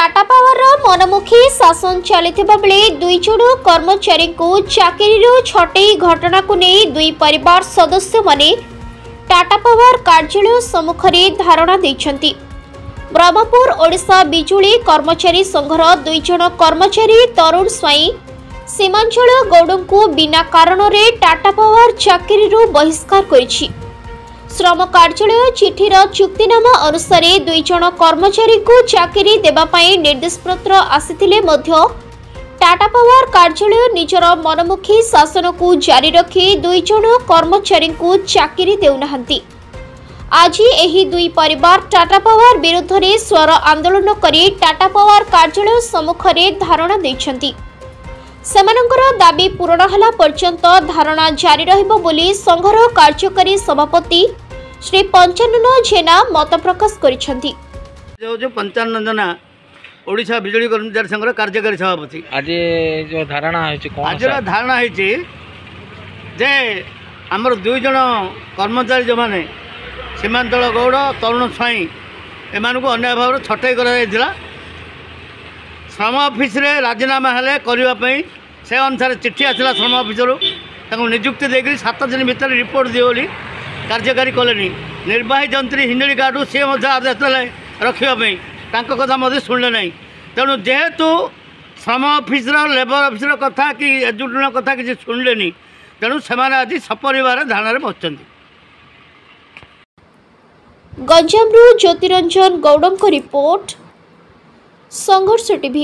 Tata power मनमुखी शासन चलता बेले दुई जन कर्मचारी को चाकरी छटई घटना को नहीं दुई परिवार सदस्य माने टाटा पावर कार्यालय सम्मुखें धारणा देइछंती। ब्रह्मपुर ओडिशा बिजुली कर्मचारी संघर दुई जन कर्मचारी तरुण स्वाई सीमांचल गौड़ को बिना कारण टाटा पावर चाकरी बहिष्कार करिछि। श्रम कार्यालय चिठीर चुक्तिनामा अनुसार दुई जन कर्मचारी को चाकरी देवाई निर्देश पत्र आसीथिले मध्य टाटा पावर कार्यालय निजर मनमुखी शासन को जारी रखी दुई जन कर्मचारी को चाकरी देउनाहंती। आज एही दुई परिवार टाटा पावर विरुद्ध रे स्वर आंदोलन करी टाटा पावर कार्यालय सम्मुखें धारणा देइछंती। सेमानंकर दाबी पूरण होला पर्यंत धारणा जारी रहिबो बोली संघर कार्यकारी सभापति श्री पंचानन जेना मत प्रकाश करिसेंती। जो पंचानन जना ओडिशा बिजुली कर्मचारी संघर कार्यकारी सभापति आज जो धारणा है कोन आज धारणा है जे हमर दुई जन कर्मचारी जो माने सीमांचल गौड़ तरुण स्वाई एमानकु अन्याय भाव छटई करा श्रम ऑफिस रे राजीनामा हेले करबा पई से अनुसार चिट्ठी आसला श्रम ऑफिसर नियुक्ति देकर 7 दिन भीतर रिपोर्ट दिए बोली कार्यकारी कले निर्वाही जंत्री हिंदड़ी गार्ड सी आदेश देले रखापी कथा शुणिले ना। तेणु जेहेतु श्रम ऑफिस लेबर ऑफिस कथा कि एजुकेशन कथा किसी शुणिले तेणु से आज सपरिवार धारणा बसुँच। गंजामरू ज्योतिरंजन गौड़ रिपोर्ट संघर्ष टीवी।